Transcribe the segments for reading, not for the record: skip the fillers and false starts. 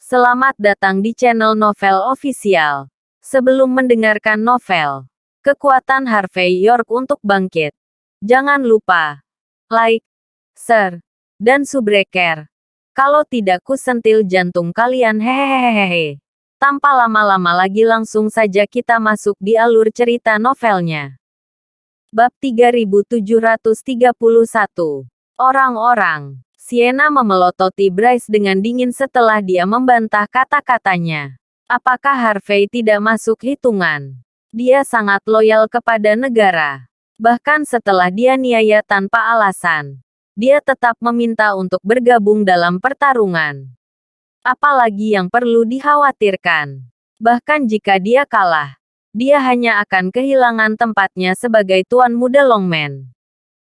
Selamat datang di channel Novel Official. Sebelum mendengarkan novel, kekuatan Harvey York untuk bangkit. Jangan lupa like, share, dan subscribe. Kalau tidak kusentil jantung kalian hehehehe. Tanpa lama-lama lagi langsung saja kita masuk di alur cerita novelnya. Bab 3731. Orang-orang. Sienna memelototi Bryce dengan dingin setelah dia membantah kata-katanya. Apakah Harvey tidak masuk hitungan? Dia sangat loyal kepada negara. Bahkan setelah dia niaya tanpa alasan, dia tetap meminta untuk bergabung dalam pertarungan. Apalagi yang perlu dikhawatirkan? Bahkan jika dia kalah, dia hanya akan kehilangan tempatnya sebagai tuan muda Longman.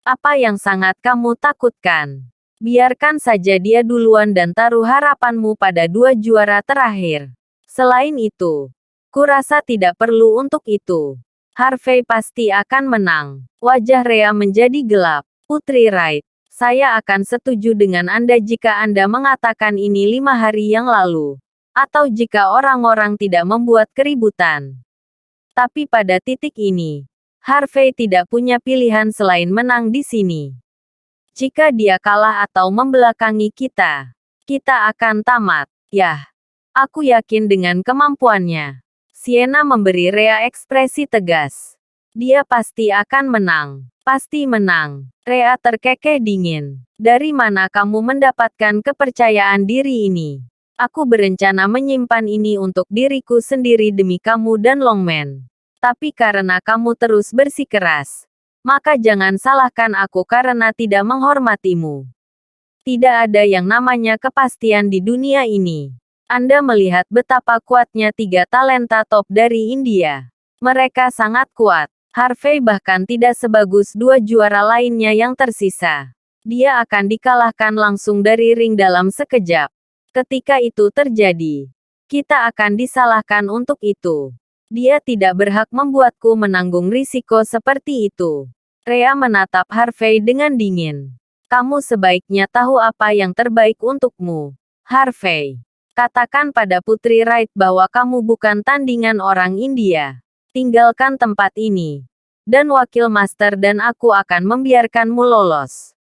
Apa yang sangat kamu takutkan? Biarkan saja dia duluan dan taruh harapanmu pada 2 juara terakhir. Selain itu, kurasa tidak perlu untuk itu. Harvey pasti akan menang. Wajah Rhea menjadi gelap. Putri Wright, saya akan setuju dengan Anda jika Anda mengatakan ini 5 hari yang lalu. Atau jika orang-orang tidak membuat keributan. Tapi pada titik ini, Harvey tidak punya pilihan selain menang di sini. Jika dia kalah atau membelakangi kita, kita akan tamat. Yah, aku yakin dengan kemampuannya. Sienna memberi Rhea ekspresi tegas. Dia pasti akan menang. Pasti menang. Rhea terkekeh dingin. Dari mana kamu mendapatkan kepercayaan diri ini? Aku berencana menyimpan ini untuk diriku sendiri demi kamu dan Longman. Tapi karena kamu terus bersikeras, maka jangan salahkan aku karena tidak menghormatimu. Tidak ada yang namanya kepastian di dunia ini. Anda melihat betapa kuatnya 3 talenta top dari India. Mereka sangat kuat. Harvey bahkan tidak sebagus 2 juara lainnya yang tersisa. Dia akan dikalahkan langsung dari ring dalam sekejap. Ketika itu terjadi, kita akan disalahkan untuk itu. Dia tidak berhak membuatku menanggung risiko seperti itu. Rhea menatap Harvey dengan dingin. Kamu sebaiknya tahu apa yang terbaik untukmu, Harvey. Katakan pada Putri Wright bahwa kamu bukan tandingan orang India. Tinggalkan tempat ini. Dan wakil master dan aku akan membiarkanmu lolos.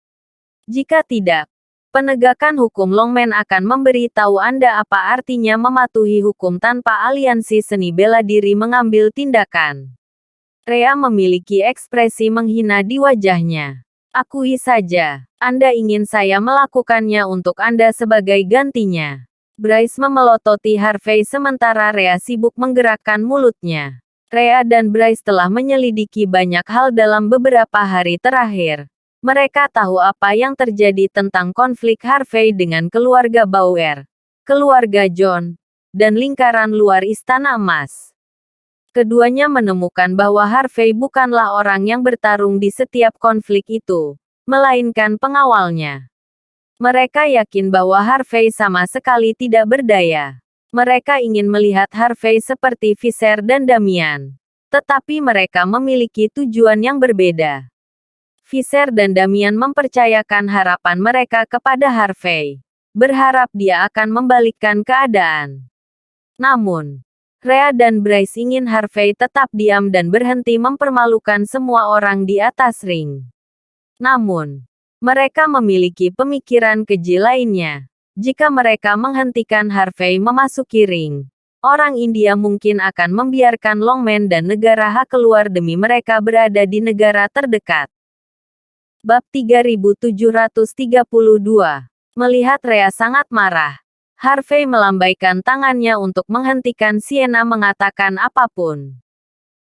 Jika tidak, penegakan hukum Longman akan memberitahu Anda apa artinya mematuhi hukum tanpa aliansi seni bela diri mengambil tindakan. Rhea memiliki ekspresi menghina di wajahnya. Akui saja, Anda ingin saya melakukannya untuk Anda sebagai gantinya. Bryce memelototi Harvey sementara Rhea sibuk menggerakkan mulutnya. Rhea dan Bryce telah menyelidiki banyak hal dalam beberapa hari terakhir. Mereka tahu apa yang terjadi tentang konflik Harvey dengan keluarga Bauer, keluarga John, dan lingkaran luar Istana Emas. Keduanya menemukan bahwa Harvey bukanlah orang yang bertarung di setiap konflik itu, melainkan pengawalnya. Mereka yakin bahwa Harvey sama sekali tidak berdaya. Mereka ingin melihat Harvey seperti Visser dan Damian. Tetapi mereka memiliki tujuan yang berbeda. Visser dan Damian mempercayakan harapan mereka kepada Harvey. Berharap dia akan membalikkan keadaan. Namun, Rhea dan Bryce ingin Harvey tetap diam dan berhenti mempermalukan semua orang di atas ring. Namun, mereka memiliki pemikiran keji lainnya. Jika mereka menghentikan Harvey memasuki ring, orang India mungkin akan membiarkan Longman dan negara hak keluar demi mereka berada di negara terdekat. Bab 3732. Melihat Rhea sangat marah, Harvey melambaikan tangannya untuk menghentikan Sienna mengatakan apapun.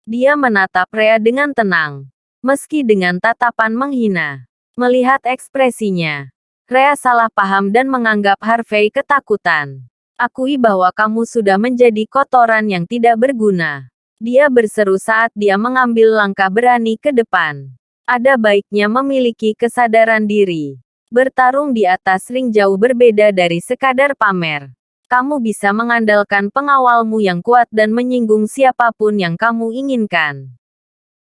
Dia menatap Rhea dengan tenang, meski dengan tatapan menghina. Melihat ekspresinya, Rhea salah paham dan menganggap Harvey ketakutan. Akui bahwa kamu sudah menjadi kotoran yang tidak berguna. Dia berseru saat dia mengambil langkah berani ke depan. Ada baiknya memiliki kesadaran diri. Bertarung di atas ring jauh berbeda dari sekadar pamer. Kamu bisa mengandalkan pengawalmu yang kuat dan menyinggung siapapun yang kamu inginkan.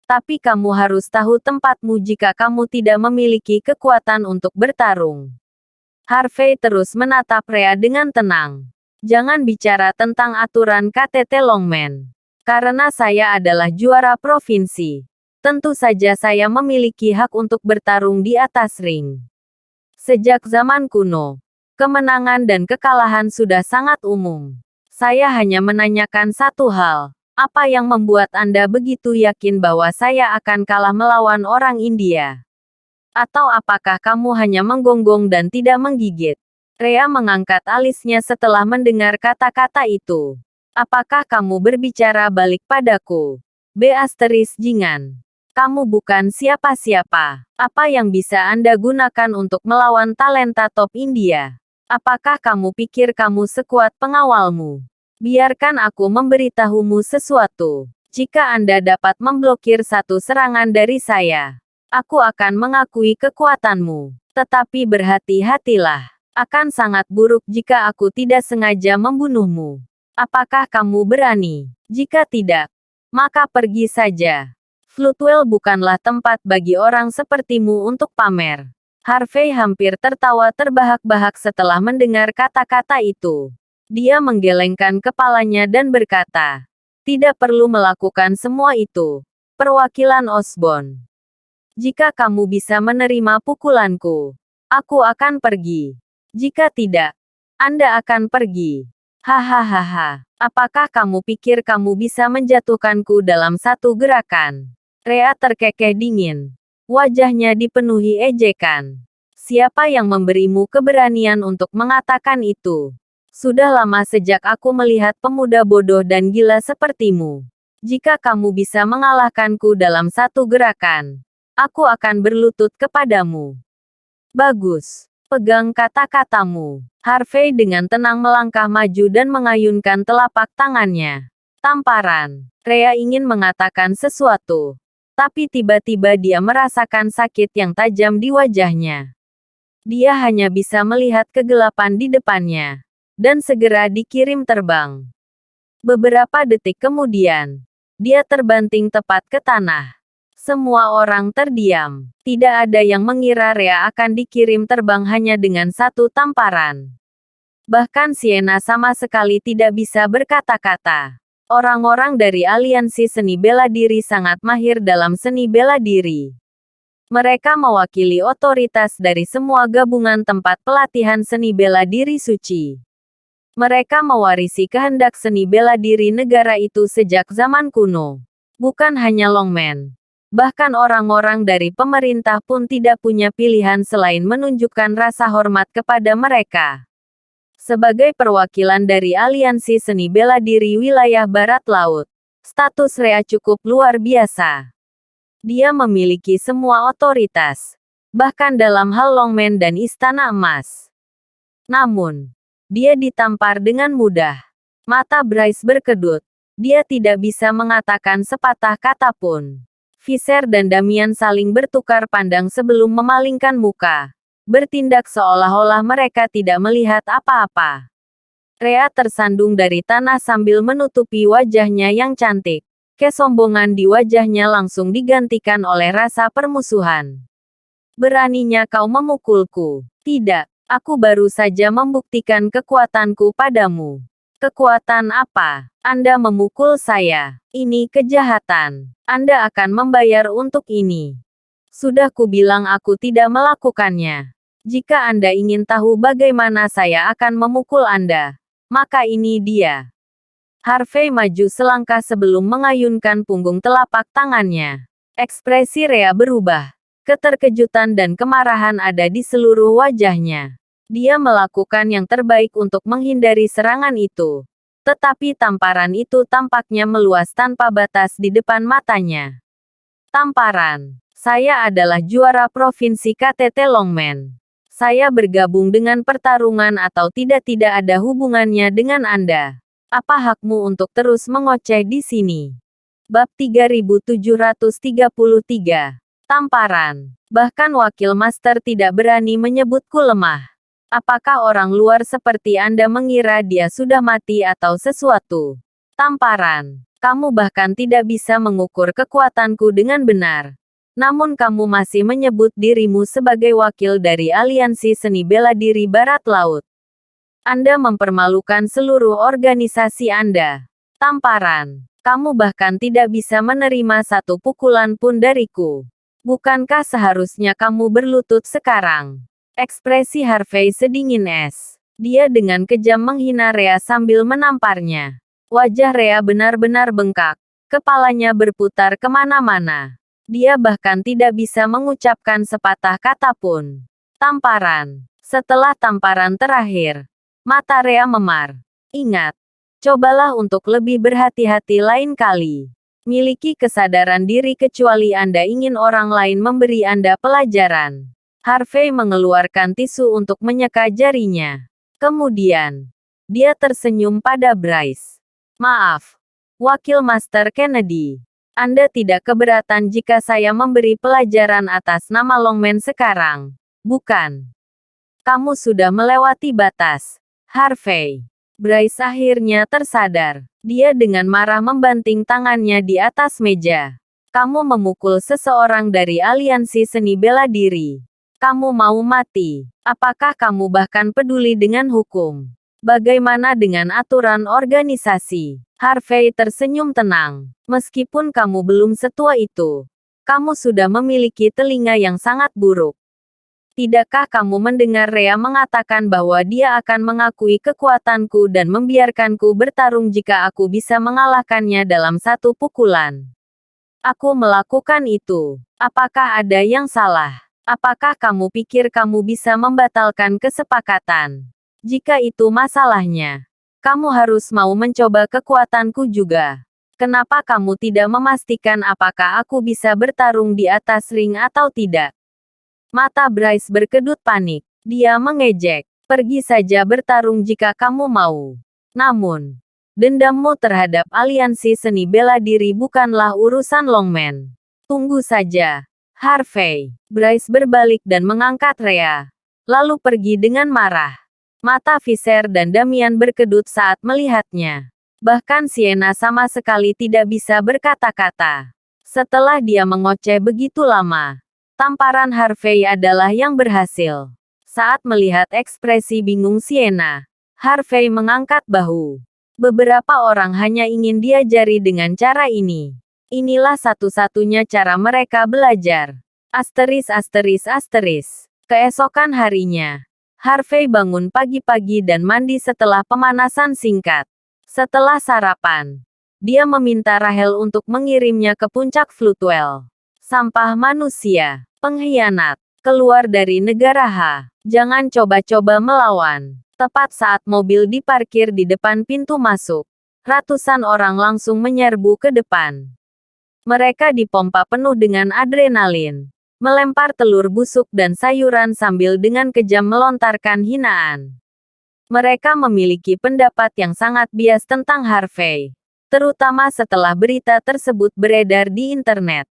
Tapi kamu harus tahu tempatmu jika kamu tidak memiliki kekuatan untuk bertarung. Harvey terus menatap Rhea dengan tenang. Jangan bicara tentang aturan KTT Longman. Karena saya adalah juara provinsi. Tentu saja saya memiliki hak untuk bertarung di atas ring. Sejak zaman kuno, kemenangan dan kekalahan sudah sangat umum. Saya hanya menanyakan satu hal. Apa yang membuat Anda begitu yakin bahwa saya akan kalah melawan orang India? Atau apakah kamu hanya menggonggong dan tidak menggigit? Rea mengangkat alisnya setelah mendengar kata-kata itu. Apakah kamu berbicara balik padaku? Jingan. Kamu bukan siapa-siapa. Apa yang bisa Anda gunakan untuk melawan talenta top India? Apakah kamu pikir kamu sekuat pengawalmu? Biarkan aku memberitahumu sesuatu. Jika Anda dapat memblokir satu serangan dari saya, aku akan mengakui kekuatanmu. Tetapi berhati-hatilah. Akan sangat buruk jika aku tidak sengaja membunuhmu. Apakah kamu berani? Jika tidak, maka pergi saja. Floodwell bukanlah tempat bagi orang sepertimu untuk pamer. Harvey hampir tertawa terbahak-bahak setelah mendengar kata-kata itu. Dia menggelengkan kepalanya dan berkata, "Tidak perlu melakukan semua itu, perwakilan Osborne. Jika kamu bisa menerima pukulanku, aku akan pergi. Jika tidak, Anda akan pergi. Hahaha. Apakah kamu pikir kamu bisa menjatuhkanku dalam satu gerakan?" Rea terkekeh dingin. Wajahnya dipenuhi ejekan. Siapa yang memberimu keberanian untuk mengatakan itu? Sudah lama sejak aku melihat pemuda bodoh dan gila sepertimu. Jika kamu bisa mengalahkanku dalam satu gerakan, aku akan berlutut kepadamu. Bagus. Pegang kata-katamu. Harvey dengan tenang melangkah maju dan mengayunkan telapak tangannya. Tamparan. Rea ingin mengatakan sesuatu. Tapi tiba-tiba dia merasakan sakit yang tajam di wajahnya. Dia hanya bisa melihat kegelapan di depannya. Dan segera dikirim terbang. Beberapa detik kemudian, dia terbanting tepat ke tanah. Semua orang terdiam. Tidak ada yang mengira Rea akan dikirim terbang hanya dengan satu tamparan. Bahkan Sienna sama sekali tidak bisa berkata-kata. Orang-orang dari aliansi seni bela diri sangat mahir dalam seni bela diri. Mereka mewakili otoritas dari semua gabungan tempat pelatihan seni bela diri suci. Mereka mewarisi kehendak seni bela diri negara itu sejak zaman kuno. Bukan hanya Longman. Bahkan orang-orang dari pemerintah pun tidak punya pilihan selain menunjukkan rasa hormat kepada mereka. Sebagai perwakilan dari aliansi seni bela diri wilayah Barat Laut, status Rea cukup luar biasa. Dia memiliki semua otoritas, bahkan dalam hal Longman dan Istana Emas. Namun, dia ditampar dengan mudah. Mata Bryce berkedut. Dia tidak bisa mengatakan sepatah kata pun. Visser dan Damian saling bertukar pandang sebelum memalingkan muka. Bertindak seolah-olah mereka tidak melihat apa-apa. Rea tersandung dari tanah sambil menutupi wajahnya yang cantik. Kesombongan di wajahnya langsung digantikan oleh rasa permusuhan. Beraninya kau memukulku? Tidak. Aku baru saja membuktikan kekuatanku padamu. Kekuatan apa? Anda memukul saya. Ini kejahatan. Anda akan membayar untuk ini. Sudah kubilang aku tidak melakukannya. Jika Anda ingin tahu bagaimana saya akan memukul Anda, maka ini dia. Harvey maju selangkah sebelum mengayunkan punggung telapak tangannya. Ekspresi Rea berubah. Keterkejutan dan kemarahan ada di seluruh wajahnya. Dia melakukan yang terbaik untuk menghindari serangan itu. Tetapi tamparan itu tampaknya meluas tanpa batas di depan matanya. Tamparan. Saya adalah juara provinsi KTT Longman. Saya bergabung dengan pertarungan atau tidak ada hubungannya dengan Anda. Apa hakmu untuk terus mengoceh di sini? Bab 3733. Tamparan. Bahkan Wakil Master tidak berani menyebutku lemah. Apakah orang luar seperti Anda mengira dia sudah mati atau sesuatu? Tamparan. Kamu bahkan tidak bisa mengukur kekuatanku dengan benar. Namun kamu masih menyebut dirimu sebagai wakil dari aliansi seni bela diri Barat Laut. Anda mempermalukan seluruh organisasi Anda. Tamparan. Kamu bahkan tidak bisa menerima satu pukulan pun dariku. Bukankah seharusnya kamu berlutut sekarang? Ekspresi Harvey sedingin es. Dia dengan kejam menghina Rhea sambil menamparnya. Wajah Rhea benar-benar bengkak. Kepalanya berputar kemana-mana. Dia bahkan tidak bisa mengucapkan sepatah kata pun. Tamparan. Setelah tamparan terakhir, mata Rhea memar. Ingat, cobalah untuk lebih berhati-hati lain kali. Miliki kesadaran diri kecuali Anda ingin orang lain memberi Anda pelajaran. Harvey mengeluarkan tisu untuk menyeka jarinya. Kemudian, dia tersenyum pada Bryce. Maaf, Wakil Master Kennedy. Anda tidak keberatan jika saya memberi pelajaran atas nama Longman sekarang, bukan? Kamu sudah melewati batas, Harvey. Bryce akhirnya tersadar. Dia dengan marah membanting tangannya di atas meja. Kamu memukul seseorang dari aliansi seni bela diri. Kamu mau mati. Apakah kamu bahkan peduli dengan hukum? Bagaimana dengan aturan organisasi? Harvey tersenyum tenang. Meskipun kamu belum setua itu, kamu sudah memiliki telinga yang sangat buruk. Tidakkah kamu mendengar Rhea mengatakan bahwa dia akan mengakui kekuatanku dan membiarkanku bertarung jika aku bisa mengalahkannya dalam satu pukulan? Aku melakukan itu. Apakah ada yang salah? Apakah kamu pikir kamu bisa membatalkan kesepakatan? Jika itu masalahnya, kamu harus mau mencoba kekuatanku juga. Kenapa kamu tidak memastikan apakah aku bisa bertarung di atas ring atau tidak? Mata Bryce berkedut panik. Dia mengejek. Pergi saja bertarung jika kamu mau. Namun, dendammu terhadap aliansi seni bela diri bukanlah urusan Longman. Tunggu saja, Harvey. Bryce berbalik dan mengangkat Rhea. Lalu pergi dengan marah. Mata Visser dan Damian berkedut saat melihatnya. Bahkan Sienna sama sekali tidak bisa berkata-kata. Setelah dia mengoceh begitu lama, tamparan Harvey adalah yang berhasil. Saat melihat ekspresi bingung Sienna, Harvey mengangkat bahu. Beberapa orang hanya ingin diajari dengan cara ini. Inilah satu-satunya cara mereka belajar. *****. Keesokan harinya, Harvey bangun pagi-pagi dan mandi setelah pemanasan singkat. Setelah sarapan, dia meminta Rachel untuk mengirimnya ke puncak Floodwell. Sampah manusia. Pengkhianat. Keluar dari negara H. Jangan coba-coba melawan. Tepat saat mobil diparkir di depan pintu masuk, ratusan orang langsung menyerbu ke depan. Mereka dipompa penuh dengan adrenalin. Melempar telur busuk dan sayuran sambil dengan kejam melontarkan hinaan. Mereka memiliki pendapat yang sangat bias tentang Harvey. Terutama setelah berita tersebut beredar di internet.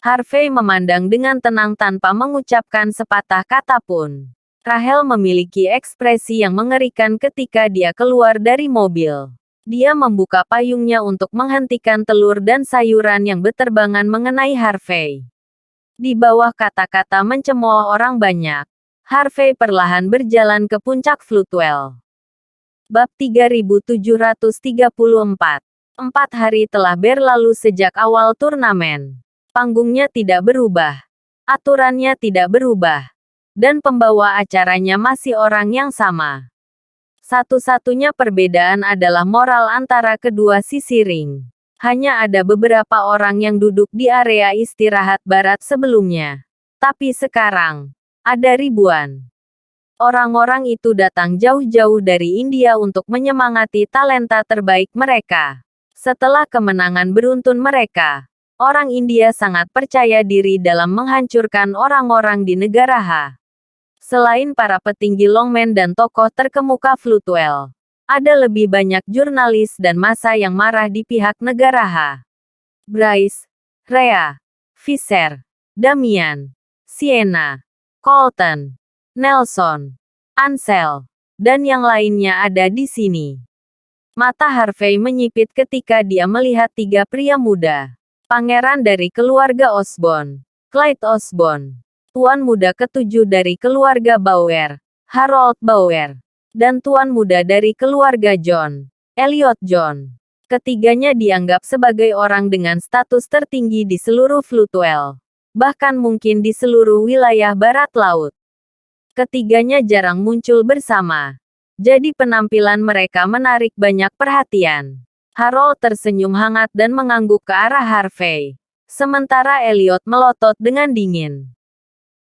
Harvey memandang dengan tenang tanpa mengucapkan sepatah kata pun. Rachel memiliki ekspresi yang mengerikan ketika dia keluar dari mobil. Dia membuka payungnya untuk menghentikan telur dan sayuran yang berterbangan mengenai Harvey. Di bawah kata-kata mencemooh orang banyak, Harvey perlahan berjalan ke puncak Floodwell. Bab 3734. 4 hari telah berlalu sejak awal turnamen. Panggungnya tidak berubah. Aturannya tidak berubah. Dan pembawa acaranya masih orang yang sama. Satu-satunya perbedaan adalah moral antara kedua sisi ring. Hanya ada beberapa orang yang duduk di area istirahat barat sebelumnya. Tapi sekarang, ada ribuan. Orang-orang itu datang jauh-jauh dari India untuk menyemangati talenta terbaik mereka. Setelah kemenangan beruntun mereka, orang India sangat percaya diri dalam menghancurkan orang-orang di negara H. Selain para petinggi Longman dan tokoh terkemuka Floodwell, ada lebih banyak jurnalis dan massa yang marah di pihak negara H. Bryce, Rhea, Visser, Damian, Sienna, Colton, Nelson, Ansel, dan yang lainnya ada di sini. Mata Harvey menyipit ketika dia melihat tiga pria muda. Pangeran dari keluarga Osborne, Clyde Osborne. Tuan muda ketujuh dari keluarga Bauer, Harold Bauer. dan tuan muda dari keluarga John, Elliot John. Ketiganya dianggap sebagai orang dengan status tertinggi di seluruh Floatwell, bahkan mungkin di seluruh wilayah barat laut. Ketiganya jarang muncul bersama, jadi penampilan mereka menarik banyak perhatian. Harold tersenyum hangat dan mengangguk ke arah Harvey, sementara Elliot melotot dengan dingin.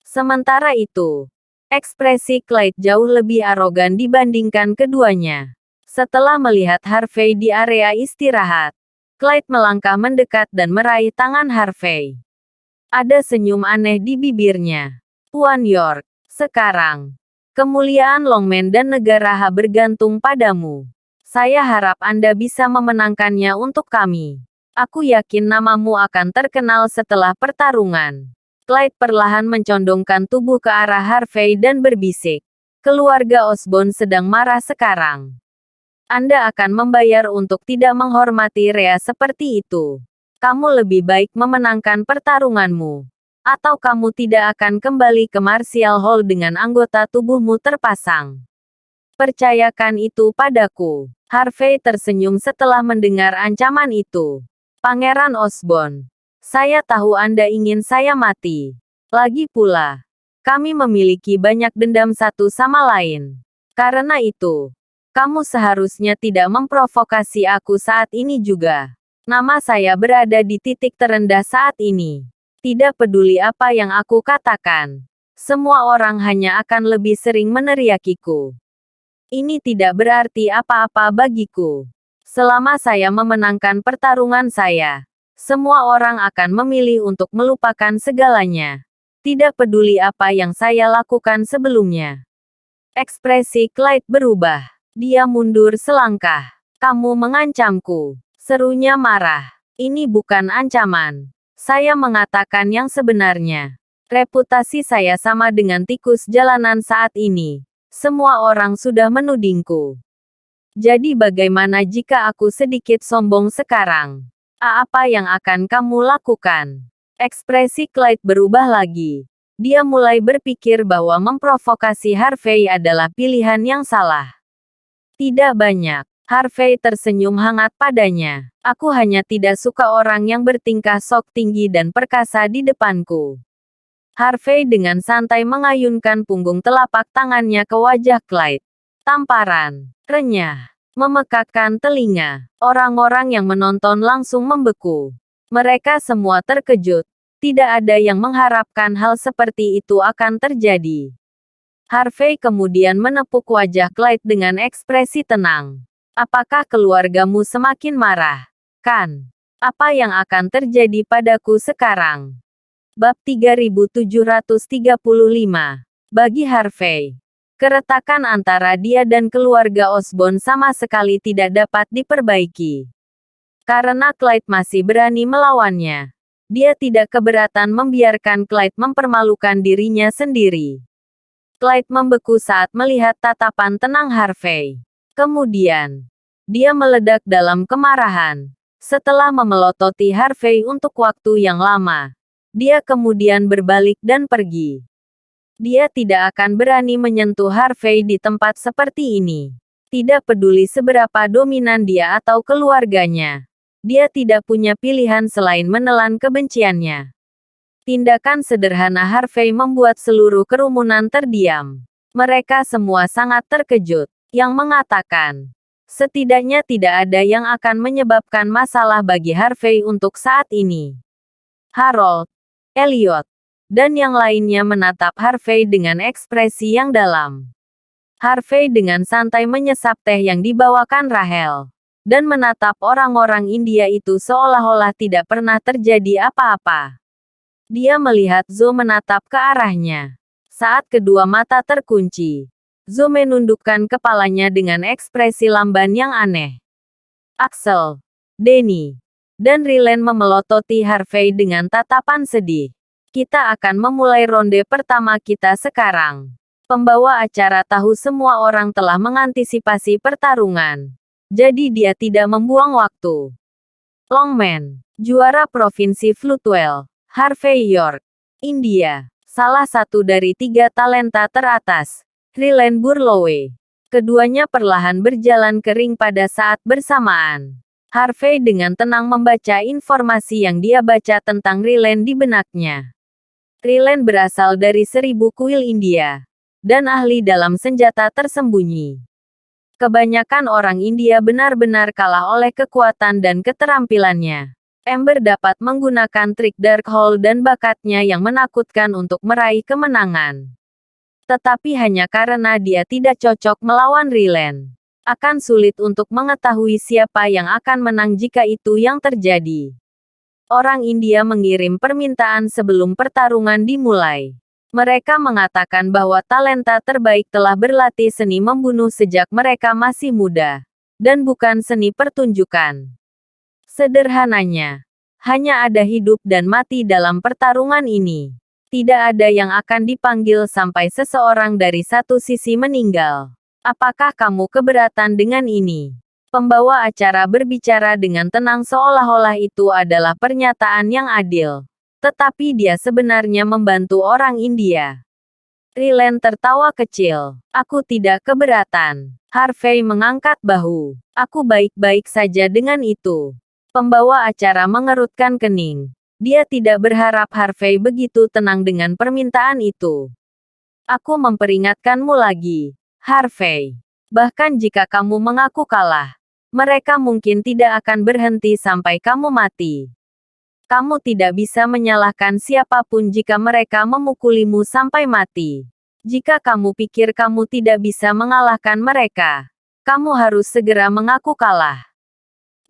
Sementara itu, ekspresi Clyde jauh lebih arogan dibandingkan keduanya. Setelah melihat Harvey di area istirahat, Clyde melangkah mendekat dan meraih tangan Harvey. Ada senyum aneh di bibirnya. Tuan York, sekarang, kemuliaan Longman dan negara Ha bergantung padamu. Saya harap Anda bisa memenangkannya untuk kami. Aku yakin namamu akan terkenal setelah pertarungan. Clyde perlahan mencondongkan tubuh ke arah Harvey dan berbisik. Keluarga Osborn sedang marah sekarang. Anda akan membayar untuk tidak menghormati Rhea seperti itu. Kamu lebih baik memenangkan pertarunganmu. Atau kamu tidak akan kembali ke Martial Hall dengan anggota tubuhmu terpasang. Percayakan itu padaku. Harvey tersenyum setelah mendengar ancaman itu. Pangeran Osborn, saya tahu Anda ingin saya mati. Lagi pula, kami memiliki banyak dendam satu sama lain. Karena itu, kamu seharusnya tidak memprovokasi aku saat ini juga. Nama saya berada di titik terendah saat ini. Tidak peduli apa yang aku katakan. Semua orang hanya akan lebih sering meneriakiku. Ini tidak berarti apa-apa bagiku. Selama saya memenangkan pertarungan saya, semua orang akan memilih untuk melupakan segalanya. Tidak peduli apa yang saya lakukan sebelumnya. Ekspresi Clyde berubah. Dia mundur selangkah. Kamu mengancamku. Serunya marah. Ini bukan ancaman. Saya mengatakan yang sebenarnya. Reputasi saya sama dengan tikus jalanan saat ini. Semua orang sudah menudingku. Jadi bagaimana jika aku sedikit sombong sekarang? Apa yang akan kamu lakukan? Ekspresi Clyde berubah lagi. Dia mulai berpikir bahwa memprovokasi Harvey adalah pilihan yang salah. Tidak banyak. Harvey tersenyum hangat padanya. Aku hanya tidak suka orang yang bertingkah sok tinggi dan perkasa di depanku. Harvey dengan santai mengayunkan punggung telapak tangannya ke wajah Clyde. Tamparan, renyah, memekakkan telinga. Orang-orang yang menonton langsung membeku. Mereka semua terkejut. Tidak ada yang mengharapkan hal seperti itu akan terjadi. Harvey kemudian menepuk wajah Clyde dengan ekspresi tenang. Apakah keluargamu semakin marah? Kan? Apa yang akan terjadi padaku sekarang? Bab 3735. Bagi Harvey, keretakan antara dia dan keluarga Osborn sama sekali tidak dapat diperbaiki. Karena Clyde masih berani melawannya, dia tidak keberatan membiarkan Clyde mempermalukan dirinya sendiri. Clyde membeku saat melihat tatapan tenang Harvey. Kemudian, dia meledak dalam kemarahan. Setelah memelototi Harvey untuk waktu yang lama, dia kemudian berbalik dan pergi. Dia tidak akan berani menyentuh Harvey di tempat seperti ini. Tidak peduli seberapa dominan dia atau keluarganya. Dia tidak punya pilihan selain menelan kebenciannya. Tindakan sederhana Harvey membuat seluruh kerumunan terdiam. Mereka semua sangat terkejut, yang mengatakan, setidaknya tidak ada yang akan menyebabkan masalah bagi Harvey untuk saat ini. Harold, Elliot, dan yang lainnya menatap Harvey dengan ekspresi yang dalam. Harvey dengan santai menyesap teh yang dibawakan Rachel, dan menatap orang-orang India itu seolah-olah tidak pernah terjadi apa-apa. Dia melihat Zoe menatap ke arahnya. Saat kedua mata terkunci, Zoe menundukkan kepalanya dengan ekspresi lamban yang aneh. Axel, Danny, dan Ryland memelototi Harvey dengan tatapan sedih. Kita akan memulai ronde pertama kita sekarang. Pembawa acara tahu semua orang telah mengantisipasi pertarungan. Jadi dia tidak membuang waktu. Longman, juara Provinsi Floatwell, Harvey York, India. Salah satu dari 3 talenta teratas, Ryland Burlowe. Keduanya perlahan berjalan ke ring pada saat bersamaan. Harvey dengan tenang membaca informasi yang dia baca tentang Riley di benaknya. Riley berasal dari 1000 kuil India. Dan ahli dalam senjata tersembunyi. Kebanyakan orang India benar-benar kalah oleh kekuatan dan keterampilannya. Ember dapat menggunakan trik Darkhold dan bakatnya yang menakutkan untuk meraih kemenangan. Tetapi hanya karena dia tidak cocok melawan Riley. Akan sulit untuk mengetahui siapa yang akan menang jika itu yang terjadi. Orang India mengirim permintaan sebelum pertarungan dimulai. Mereka mengatakan bahwa talenta terbaik telah berlatih seni membunuh sejak mereka masih muda. Dan bukan seni pertunjukan. Sederhananya, hanya ada hidup dan mati dalam pertarungan ini. Tidak ada yang akan dipanggil sampai seseorang dari satu sisi meninggal. Apakah kamu keberatan dengan ini? Pembawa acara berbicara dengan tenang seolah-olah itu adalah pernyataan yang adil. Tetapi dia sebenarnya membantu orang India. Riley tertawa kecil. Aku tidak keberatan. Harvey mengangkat bahu. Aku baik-baik saja dengan itu. Pembawa acara mengerutkan kening. Dia tidak berharap Harvey begitu tenang dengan permintaan itu. Aku memperingatkanmu lagi, Harvey. Bahkan jika kamu mengaku kalah, mereka mungkin tidak akan berhenti sampai kamu mati. Kamu tidak bisa menyalahkan siapapun jika mereka memukulimu sampai mati. Jika kamu pikir kamu tidak bisa mengalahkan mereka, kamu harus segera mengaku kalah.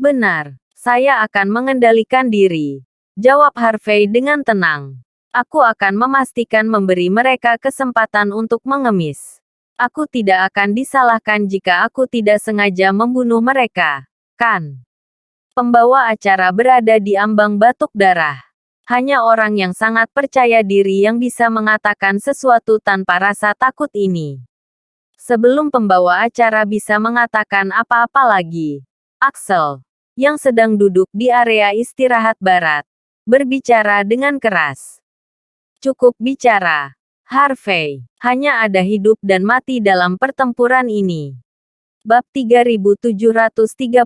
Benar, saya akan mengendalikan diri. Jawab Harvey dengan tenang. Aku akan memastikan memberi mereka kesempatan untuk mengemis. Aku tidak akan disalahkan jika aku tidak sengaja membunuh mereka, kan? Pembawa acara berada di ambang batuk darah. Hanya orang yang sangat percaya diri yang bisa mengatakan sesuatu tanpa rasa takut ini. Sebelum pembawa acara bisa mengatakan apa-apa lagi, Axel, yang sedang duduk di area istirahat barat, berbicara dengan keras. Cukup bicara, Harvey. Hanya ada hidup dan mati dalam pertempuran ini. Bab 3736.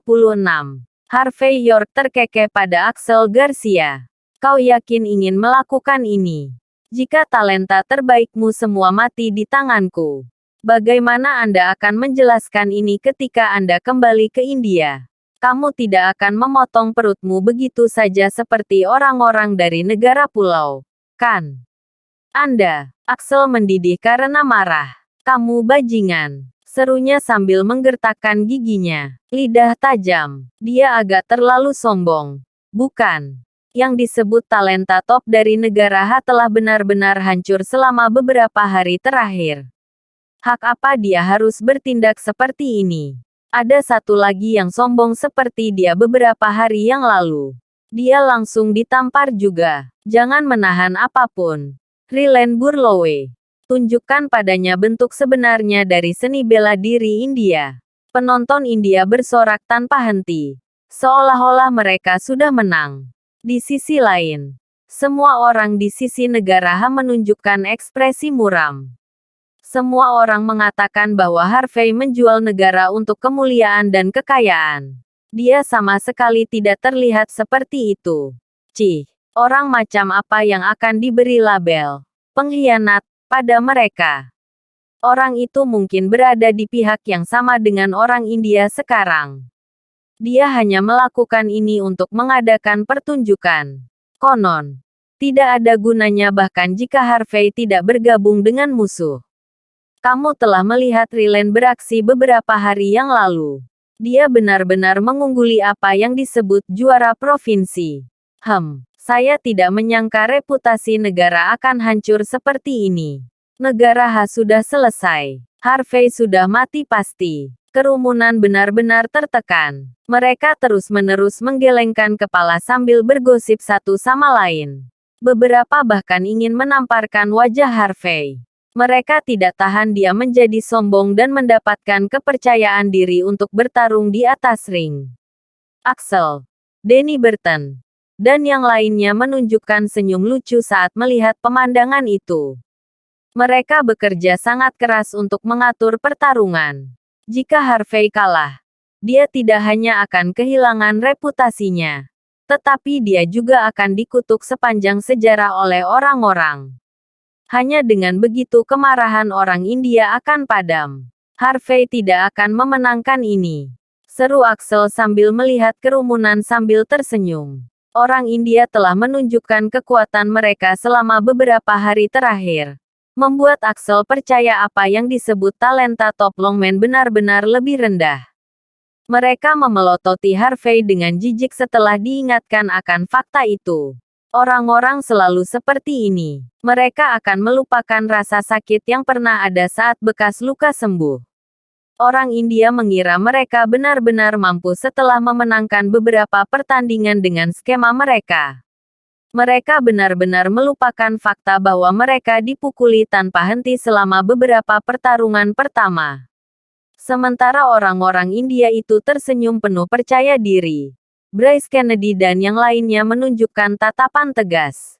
Harvey York terkekeh pada Axel Garcia. Kau yakin ingin melakukan ini? Jika talenta terbaikmu semua mati di tanganku, bagaimana Anda akan menjelaskan ini ketika Anda kembali ke India? Kamu tidak akan memotong perutmu begitu saja seperti orang-orang dari negara pulau, kan? Anda, Axel mendidih karena marah. Kamu bajingan. Serunya sambil menggertakkan giginya. Lidah tajam. Dia agak terlalu sombong. Bukan. Yang disebut talenta top dari negara H telah benar-benar hancur selama beberapa hari terakhir. Hak apa dia harus bertindak seperti ini? Ada satu lagi yang sombong seperti dia beberapa hari yang lalu. Dia langsung ditampar juga. Jangan menahan apapun. Riley Burlowe. Tunjukkan padanya bentuk sebenarnya dari seni bela diri India. Penonton India bersorak tanpa henti. Seolah-olah mereka sudah menang. Di sisi lain, semua orang di sisi negara H menunjukkan ekspresi muram. Semua orang mengatakan bahwa Harvey menjual negara untuk kemuliaan dan kekayaan. Dia sama sekali tidak terlihat seperti itu. Cih, orang macam apa yang akan diberi label pengkhianat pada mereka? Orang itu mungkin berada di pihak yang sama dengan orang India sekarang. Dia hanya melakukan ini untuk mengadakan pertunjukan. Konon, tidak ada gunanya bahkan jika Harvey tidak bergabung dengan musuh. Kamu telah melihat Riley beraksi beberapa hari yang lalu. Dia benar-benar mengungguli apa yang disebut juara provinsi. Saya tidak menyangka reputasi negara akan hancur seperti ini. Negara H sudah selesai. Harvey sudah mati pasti. Kerumunan benar-benar tertekan. Mereka terus-menerus menggelengkan kepala sambil bergosip satu sama lain. Beberapa bahkan ingin menamparkan wajah Harvey. Mereka tidak tahan dia menjadi sombong dan mendapatkan kepercayaan diri untuk bertarung di atas ring. Axel, Danny Burton, dan yang lainnya menunjukkan senyum lucu saat melihat pemandangan itu. Mereka bekerja sangat keras untuk mengatur pertarungan. Jika Harvey kalah, dia tidak hanya akan kehilangan reputasinya, tetapi dia juga akan dikutuk sepanjang sejarah oleh orang-orang. Hanya dengan begitu kemarahan orang India akan padam. Harvey tidak akan memenangkan ini, seru Axel sambil melihat kerumunan sambil tersenyum. Orang India telah menunjukkan kekuatan mereka selama beberapa hari terakhir, membuat Axel percaya apa yang disebut talenta top longman benar-benar lebih rendah. Mereka memelototi Harvey dengan jijik setelah diingatkan akan fakta itu. Orang-orang selalu seperti ini. Mereka akan melupakan rasa sakit yang pernah ada saat bekas luka sembuh. Orang India mengira mereka benar-benar mampu setelah memenangkan beberapa pertandingan dengan skema mereka. Mereka benar-benar melupakan fakta bahwa mereka dipukuli tanpa henti selama beberapa pertarungan pertama. Sementara orang-orang India itu tersenyum penuh percaya diri. Bryce Kennedy dan yang lainnya menunjukkan tatapan tegas.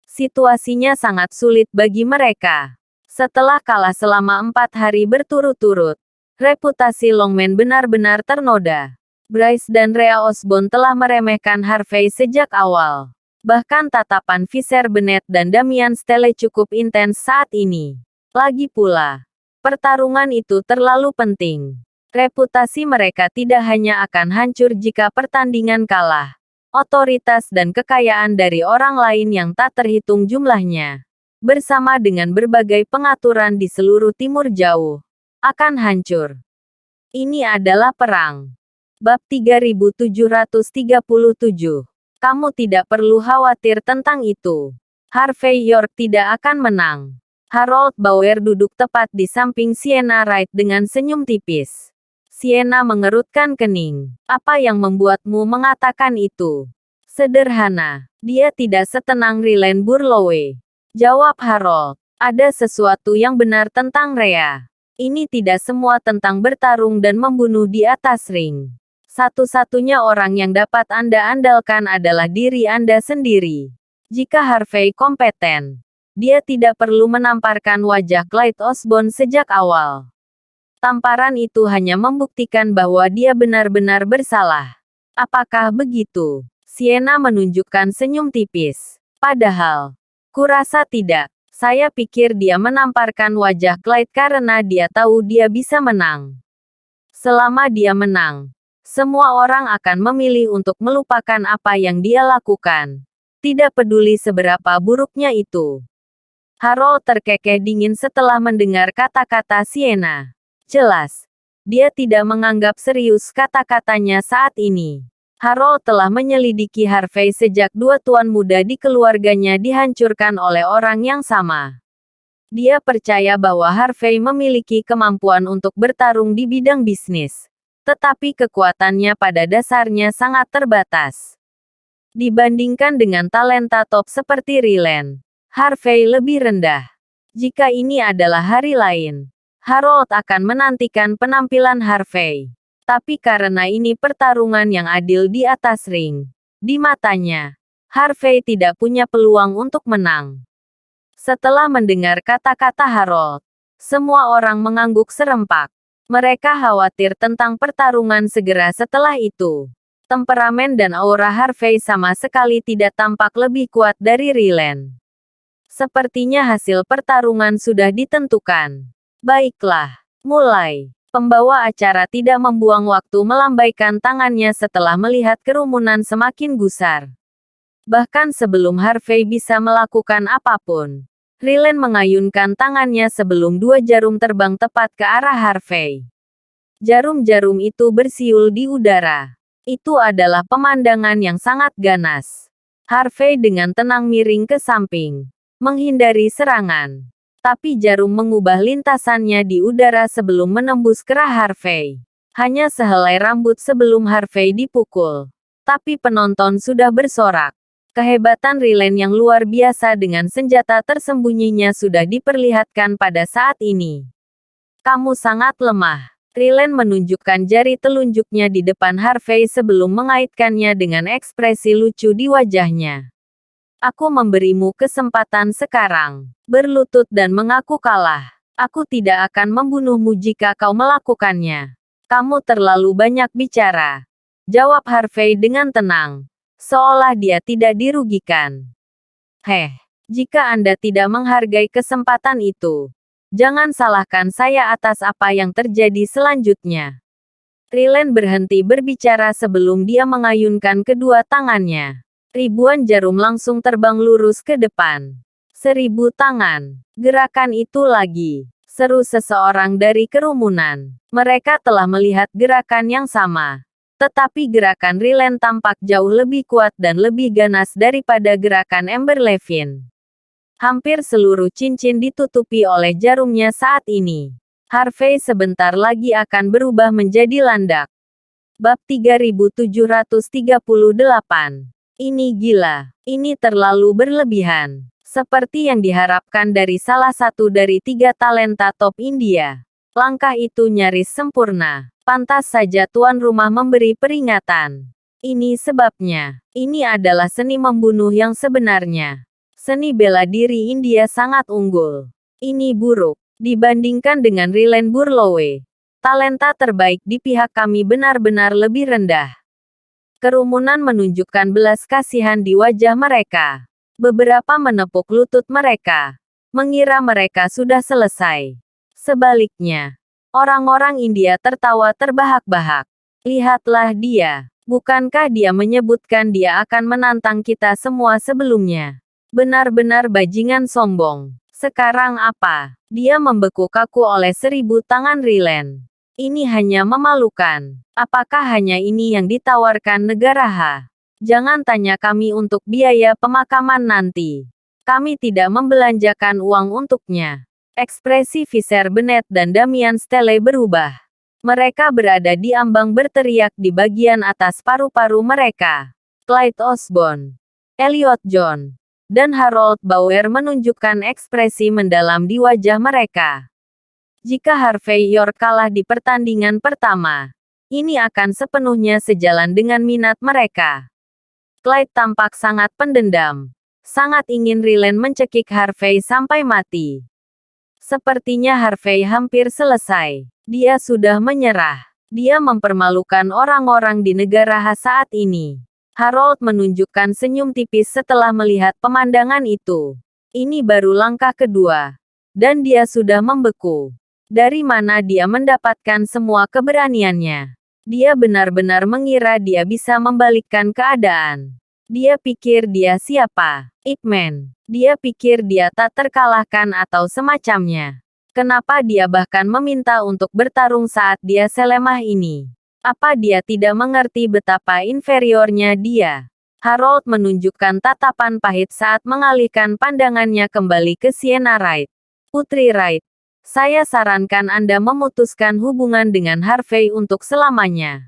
Situasinya sangat sulit bagi mereka. Setelah kalah selama 4 hari berturut-turut, reputasi longman benar-benar ternoda. Bryce dan Rhea Osborne telah meremehkan Harvey sejak awal. Bahkan tatapan Fisher Bennett dan Damian Stelle cukup intens saat ini. Lagi pula, pertarungan itu terlalu penting. Reputasi mereka tidak hanya akan hancur jika pertandingan kalah. Otoritas dan kekayaan dari orang lain yang tak terhitung jumlahnya, bersama dengan berbagai pengaturan di seluruh Timur Jauh, akan hancur. Ini adalah perang. Bab 3737. Kamu tidak perlu khawatir tentang itu. Harvey York tidak akan menang. Harold Bauer duduk tepat di samping Sienna Wright dengan senyum tipis. Sienna mengerutkan kening. Apa yang membuatmu mengatakan itu? Sederhana. Dia tidak setenang Ryland Burlowe. Jawab Harold. Ada sesuatu yang benar tentang Rhea. Ini tidak semua tentang bertarung dan membunuh di atas ring. Satu-satunya orang yang dapat Anda andalkan adalah diri Anda sendiri. Jika Harvey kompeten, dia tidak perlu menamparkan wajah Clyde Osborne sejak awal. Tamparan itu hanya membuktikan bahwa dia benar-benar bersalah. Apakah begitu? Sienna menunjukkan senyum tipis. Padahal, kurasa tidak. Saya pikir dia menamparkan wajah Clyde karena dia tahu dia bisa menang. Selama dia menang, semua orang akan memilih untuk melupakan apa yang dia lakukan. Tidak peduli seberapa buruknya itu. Harold terkekeh dingin setelah mendengar kata-kata Sienna. Jelas, dia tidak menganggap serius kata-katanya saat ini. Harold telah menyelidiki Harvey sejak 2 tuan muda di keluarganya dihancurkan oleh orang yang sama. Dia percaya bahwa Harvey memiliki kemampuan untuk bertarung di bidang bisnis, tetapi kekuatannya pada dasarnya sangat terbatas. Dibandingkan dengan talenta top seperti Ryland, Harvey lebih rendah. Jika ini adalah hari lain, Harold akan menantikan penampilan Harvey. Tapi karena ini pertarungan yang adil di atas ring, di matanya, Harvey tidak punya peluang untuk menang. Setelah mendengar kata-kata Harold, semua orang mengangguk serempak. Mereka khawatir tentang pertarungan segera setelah itu. Temperamen dan aura Harvey sama sekali tidak tampak lebih kuat dari Ryland. Sepertinya hasil pertarungan sudah ditentukan. Baiklah, mulai. Pembawa acara tidak membuang waktu melambaikan tangannya setelah melihat kerumunan semakin gusar. Bahkan sebelum Harvey bisa melakukan apapun, Ryland mengayunkan tangannya sebelum 2 jarum terbang tepat ke arah Harvey. Jarum-jarum itu bersiul di udara. Itu adalah pemandangan yang sangat ganas. Harvey dengan tenang miring ke samping, menghindari serangan. Tapi jarum mengubah lintasannya di udara sebelum menembus kerah Harvey. Hanya sehelai rambut sebelum Harvey dipukul. Tapi penonton sudah bersorak. Kehebatan Ryland yang luar biasa dengan senjata tersembunyinya sudah diperlihatkan pada saat ini. Kamu sangat lemah. Ryland menunjukkan jari telunjuknya di depan Harvey sebelum mengaitkannya dengan ekspresi lucu di wajahnya. Aku memberimu kesempatan sekarang. Berlutut dan mengaku kalah. Aku tidak akan membunuhmu jika kau melakukannya. Kamu terlalu banyak bicara. Jawab Harvey dengan tenang. Seolah dia tidak dirugikan. Jika Anda tidak menghargai kesempatan itu, jangan salahkan saya atas apa yang terjadi selanjutnya. Riley berhenti berbicara sebelum dia mengayunkan kedua tangannya. Ribuan jarum langsung terbang lurus ke depan. 1000 tangan. Gerakan itu lagi. Seru seseorang dari kerumunan. Mereka telah melihat gerakan yang sama. Tetapi gerakan Riley tampak jauh lebih kuat dan lebih ganas daripada gerakan Amber Levine. Hampir seluruh cincin ditutupi oleh jarumnya saat ini. Harvey sebentar lagi akan berubah menjadi landak. Bab 3738. Ini gila. Ini terlalu berlebihan. Seperti yang diharapkan dari salah satu dari 3 talenta top India. Langkah itu nyaris sempurna. Pantas saja tuan rumah memberi peringatan. Ini sebabnya. Ini adalah seni membunuh yang sebenarnya. Seni bela diri India sangat unggul. Ini buruk. Dibandingkan dengan Riley Burlowe. Talenta terbaik di pihak kami benar-benar lebih rendah. Kerumunan menunjukkan belas kasihan di wajah mereka. Beberapa menepuk lutut mereka. Mengira mereka sudah selesai. Sebaliknya, orang-orang India tertawa terbahak-bahak. Lihatlah dia. Bukankah dia menyebutkan dia akan menantang kita semua sebelumnya? Benar-benar bajingan sombong. Sekarang apa? Dia membeku kaku oleh 1000 tangan Riley. Ini hanya memalukan. Apakah hanya ini yang ditawarkan negara H? Jangan tanya kami untuk biaya pemakaman nanti. Kami tidak membelanjakan uang untuknya. Ekspresi Fisher Bennett dan Damian Stelle berubah. Mereka berada di ambang berteriak di bagian atas paru-paru mereka. Clyde Osborne, Elliot John, dan Harold Bauer menunjukkan ekspresi mendalam di wajah mereka. Jika Harvey York kalah di pertandingan pertama, ini akan sepenuhnya sejalan dengan minat mereka. Clyde tampak sangat pendendam. Sangat ingin Riley mencekik Harvey sampai mati. Sepertinya Harvey hampir selesai. Dia sudah menyerah. Dia mempermalukan orang-orang di negara H saat ini. Harold menunjukkan senyum tipis setelah melihat pemandangan itu. Ini baru langkah kedua. Dan dia sudah membeku. Dari mana dia mendapatkan semua keberaniannya? Dia benar-benar mengira dia bisa membalikkan keadaan. Dia pikir dia siapa? Ip Man. Dia pikir dia tak terkalahkan atau semacamnya. Kenapa dia bahkan meminta untuk bertarung saat dia selemah ini? Apa dia tidak mengerti betapa inferiornya dia? Harold menunjukkan tatapan pahit saat mengalihkan pandangannya kembali ke Sienna Wright. Putri Wright. Saya sarankan Anda memutuskan hubungan dengan Harvey untuk selamanya.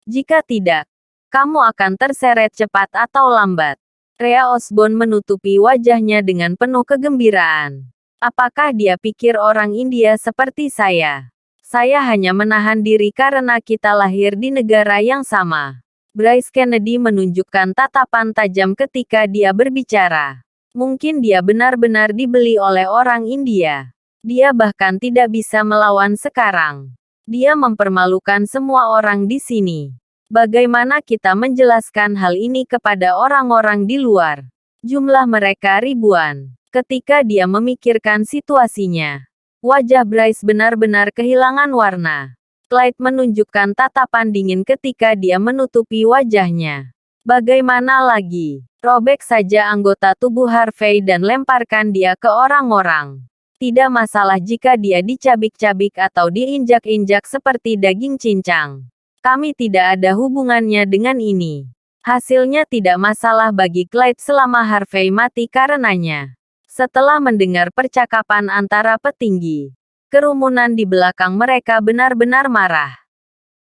Jika tidak, kamu akan terseret cepat atau lambat. Rhea Osborne menutupi wajahnya dengan penuh kegembiraan. Apakah dia pikir orang India seperti saya? Saya hanya menahan diri karena kita lahir di negara yang sama. Bryce Kennedy menunjukkan tatapan tajam ketika dia berbicara. Mungkin dia benar-benar dibeli oleh orang India. Dia bahkan tidak bisa melawan sekarang. Dia mempermalukan semua orang di sini. Bagaimana kita menjelaskan hal ini kepada orang-orang di luar? Jumlah mereka ribuan. Ketika dia memikirkan situasinya, wajah Bryce benar-benar kehilangan warna. Clyde menunjukkan tatapan dingin ketika dia menutupi wajahnya. Bagaimana lagi? Robek saja anggota tubuh Harvey dan lemparkan dia ke orang-orang. Tidak masalah jika dia dicabik-cabik atau diinjak-injak seperti daging cincang. Kami tidak ada hubungannya dengan ini. Hasilnya tidak masalah bagi Clyde selama Harvey mati karenanya. Setelah mendengar percakapan antara petinggi, kerumunan di belakang mereka benar-benar marah.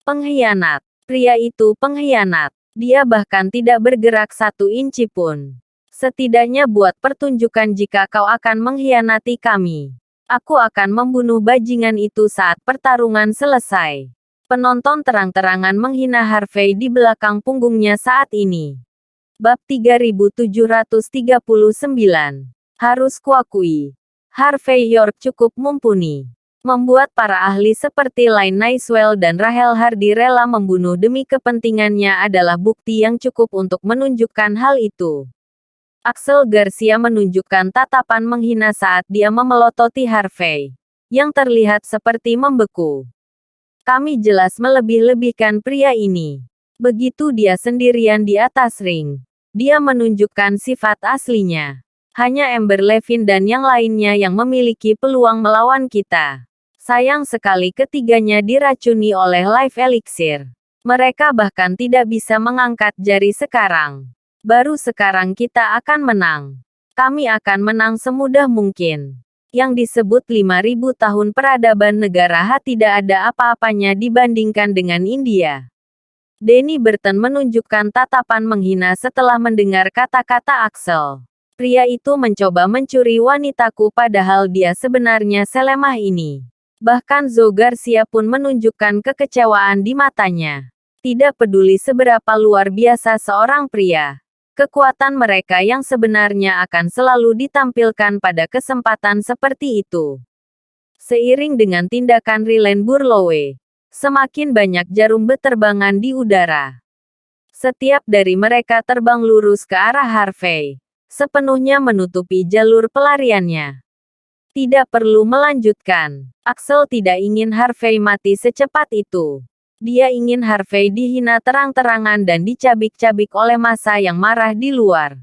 Pengkhianat. Pria itu pengkhianat. Dia bahkan tidak bergerak 1 inci pun. Setidaknya buat pertunjukan jika kau akan mengkhianati kami. Aku akan membunuh bajingan itu saat pertarungan selesai. Penonton terang-terangan menghina Harvey di belakang punggungnya saat ini. Bab 3739. Harus kuakui. Harvey York cukup mumpuni. Membuat para ahli seperti Lynn Nicewell dan Rahel Hardy rela membunuh demi kepentingannya adalah bukti yang cukup untuk menunjukkan hal itu. Axel Garcia menunjukkan tatapan menghina saat dia memelototi Harvey, yang terlihat seperti membeku. Kami jelas melebih-lebihkan pria ini. Begitu dia sendirian di atas ring, dia menunjukkan sifat aslinya. Hanya Amber Levine dan yang lainnya yang memiliki peluang melawan kita. Sayang sekali ketiganya diracuni oleh Life Elixir. Mereka bahkan tidak bisa mengangkat jari sekarang. Baru sekarang kita akan menang. Kami akan menang semudah mungkin. Yang disebut 5.000 tahun peradaban negara H tidak ada apa-apanya dibandingkan dengan India. Danny Burton menunjukkan tatapan menghina setelah mendengar kata-kata Axel. Pria itu mencoba mencuri wanitaku padahal dia sebenarnya selemah ini. Bahkan Zoe Garcia pun menunjukkan kekecewaan di matanya. Tidak peduli seberapa luar biasa seorang pria. Kekuatan mereka yang sebenarnya akan selalu ditampilkan pada kesempatan seperti itu. Seiring dengan tindakan Ryland Burlowe, semakin banyak jarum berterbangan di udara. Setiap dari mereka terbang lurus ke arah Harvey, sepenuhnya menutupi jalur pelariannya. Tidak perlu melanjutkan. Axel tidak ingin Harvey mati secepat itu. Dia ingin Harvey dihina terang-terangan dan dicabik-cabik oleh massa yang marah di luar.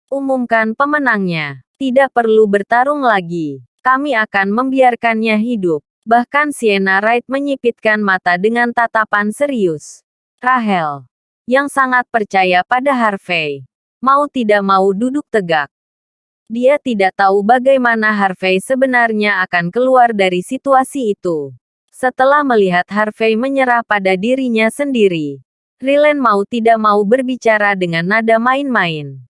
Umumkan pemenangnya. Tidak perlu bertarung lagi. Kami akan membiarkannya hidup. Bahkan Sienna Wright menyipitkan mata dengan tatapan serius. Rahel, yang sangat percaya pada Harvey, mau tidak mau duduk tegak. Dia tidak tahu bagaimana Harvey sebenarnya akan keluar dari situasi itu. Setelah melihat Harvey menyerah pada dirinya sendiri, Ryland mau tidak mau berbicara dengan nada main-main.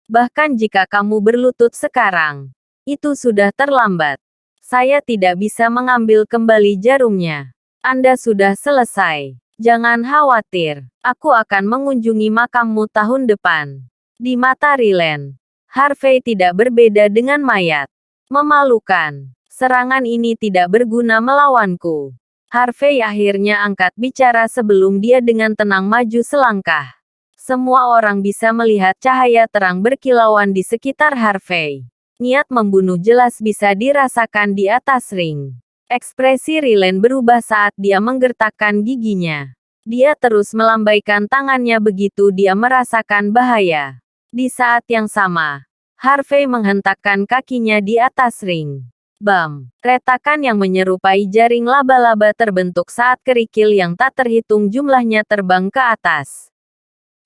Bahkan jika kamu berlutut sekarang, itu sudah terlambat. Saya tidak bisa mengambil kembali jarumnya. Anda sudah selesai. Jangan khawatir. Aku akan mengunjungi makammu tahun depan. Di mata Ryland, Harvey tidak berbeda dengan mayat. Memalukan. Serangan ini tidak berguna melawanku. Harvey akhirnya angkat bicara sebelum dia dengan tenang maju selangkah. Semua orang bisa melihat cahaya terang berkilauan di sekitar Harvey. Niat membunuh jelas bisa dirasakan di atas ring. Ekspresi Ryland berubah saat dia menggertakkan giginya. Dia terus melambaikan tangannya begitu dia merasakan bahaya. Di saat yang sama, Harvey menghentakkan kakinya di atas ring. Bam! Retakan yang menyerupai jaring laba-laba terbentuk saat kerikil yang tak terhitung jumlahnya terbang ke atas.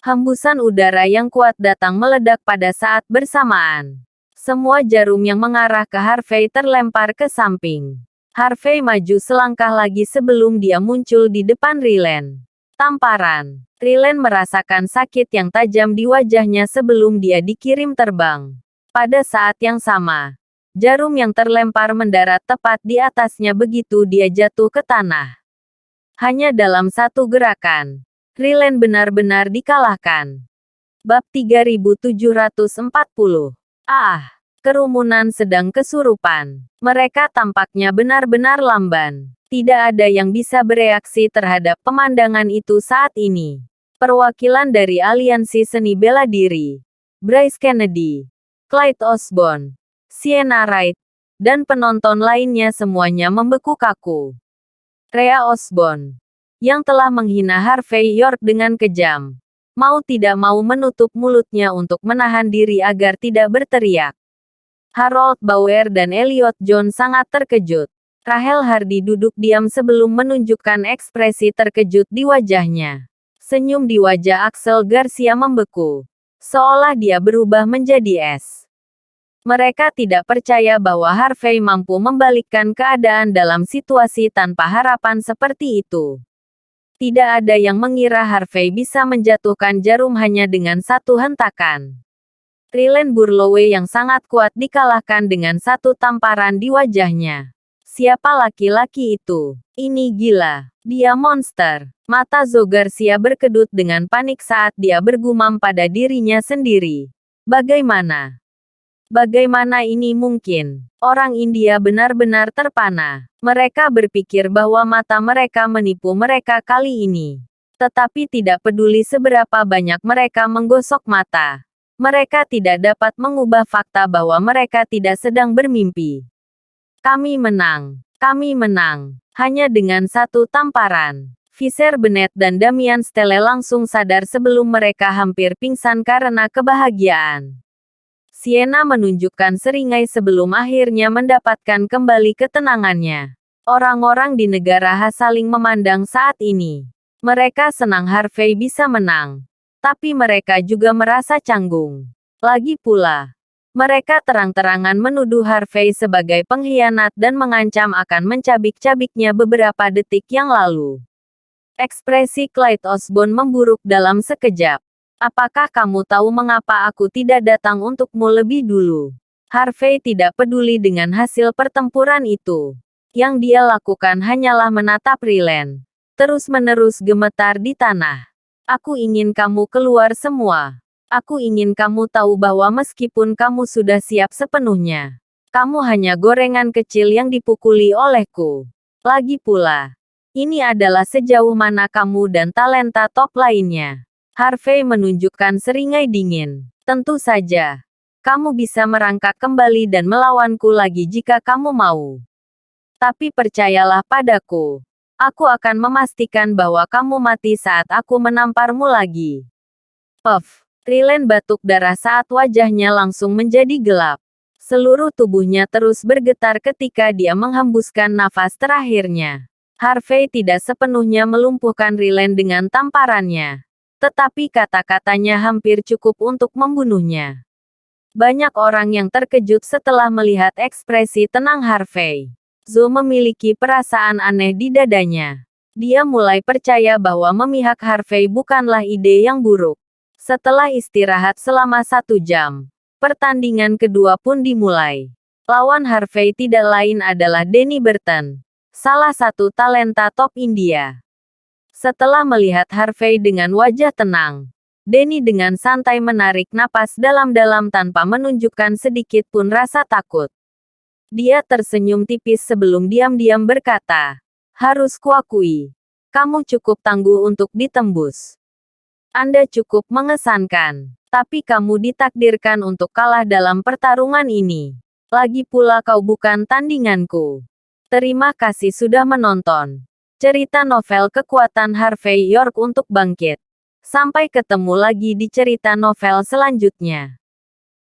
Hembusan udara yang kuat datang meledak pada saat bersamaan. Semua jarum yang mengarah ke Harvey terlempar ke samping. Harvey maju selangkah lagi sebelum dia muncul di depan Ryland. Tamparan. Ryland merasakan sakit yang tajam di wajahnya sebelum dia dikirim terbang. Pada saat yang sama, jarum yang terlempar mendarat tepat di atasnya begitu dia jatuh ke tanah. Hanya dalam satu gerakan, Ryland benar-benar dikalahkan. Bab 3740. Kerumunan sedang kesurupan. Mereka tampaknya benar-benar lamban. Tidak ada yang bisa bereaksi terhadap pemandangan itu saat ini. Perwakilan dari Aliansi Seni Bela Diri, Bryce Kennedy, Clyde Osborne, Sienna Wright, dan penonton lainnya semuanya membeku kaku. Rhea Osborne, yang telah menghina Harvey York dengan kejam, mau tidak mau menutup mulutnya untuk menahan diri agar tidak berteriak. Harold Bauer dan Elliot John sangat terkejut. Rahel Hardy duduk diam sebelum menunjukkan ekspresi terkejut di wajahnya. Senyum di wajah Axel Garcia membeku, seolah dia berubah menjadi es. Mereka tidak percaya bahwa Harvey mampu membalikkan keadaan dalam situasi tanpa harapan seperti itu. Tidak ada yang mengira Harvey bisa menjatuhkan jarum hanya dengan satu hentakan. Ryland Burlowe yang sangat kuat dikalahkan dengan satu tamparan di wajahnya. Siapa laki-laki itu? Ini gila. Dia monster. Mata Zoe Garcia berkedut dengan panik saat dia bergumam pada dirinya sendiri. Bagaimana? Bagaimana ini mungkin? Orang India benar-benar terpana. Mereka berpikir bahwa mata mereka menipu mereka kali ini. Tetapi tidak peduli seberapa banyak mereka menggosok mata. Mereka tidak dapat mengubah fakta bahwa mereka tidak sedang bermimpi. Kami menang. Kami menang. Hanya dengan satu tamparan. Visser Bennett dan Damian Stelle langsung sadar sebelum mereka hampir pingsan karena kebahagiaan. Sienna menunjukkan seringai sebelum akhirnya mendapatkan kembali ketenangannya. Orang-orang di negara khas saling memandang saat ini. Mereka senang Harvey bisa menang. Tapi mereka juga merasa canggung. Lagi pula, mereka terang-terangan menuduh Harvey sebagai pengkhianat dan mengancam akan mencabik-cabiknya beberapa detik yang lalu. Ekspresi Clyde Osborne memburuk dalam sekejap. Apakah kamu tahu mengapa aku tidak datang untukmu lebih dulu? Harvey tidak peduli dengan hasil pertempuran itu. Yang dia lakukan hanyalah menatap Ryland. Terus-menerus gemetar di tanah. Aku ingin kamu keluar semua. Aku ingin kamu tahu bahwa meskipun kamu sudah siap sepenuhnya, kamu hanya gorengan kecil yang dipukuli olehku. Lagi pula, ini adalah sejauh mana kamu dan talenta top lainnya. Harvey menunjukkan seringai dingin. Tentu saja. Kamu bisa merangkak kembali dan melawanku lagi jika kamu mau. Tapi percayalah padaku. Aku akan memastikan bahwa kamu mati saat aku menamparmu lagi. Puff. Ryland batuk darah saat wajahnya langsung menjadi gelap. Seluruh tubuhnya terus bergetar ketika dia menghembuskan nafas terakhirnya. Harvey tidak sepenuhnya melumpuhkan Ryland dengan tamparannya. Tetapi kata-katanya hampir cukup untuk membunuhnya. Banyak orang yang terkejut setelah melihat ekspresi tenang Harvey. Zoe memiliki perasaan aneh di dadanya. Dia mulai percaya bahwa memihak Harvey bukanlah ide yang buruk. Setelah istirahat selama 1 jam, pertandingan kedua pun dimulai. Lawan Harvey tidak lain adalah Danny Burton, salah satu talenta top India. Setelah melihat Harvey dengan wajah tenang, Danny dengan santai menarik napas dalam-dalam tanpa menunjukkan sedikit pun rasa takut. Dia tersenyum tipis sebelum diam-diam berkata, "Harus kuakui, kamu cukup tangguh untuk ditembus. Anda cukup mengesankan, tapi kamu ditakdirkan untuk kalah dalam pertarungan ini. Lagi pula kau bukan tandinganku. Terima kasih sudah menonton." Cerita novel kekuatan Harvey York untuk bangkit. Sampai ketemu lagi di cerita novel selanjutnya.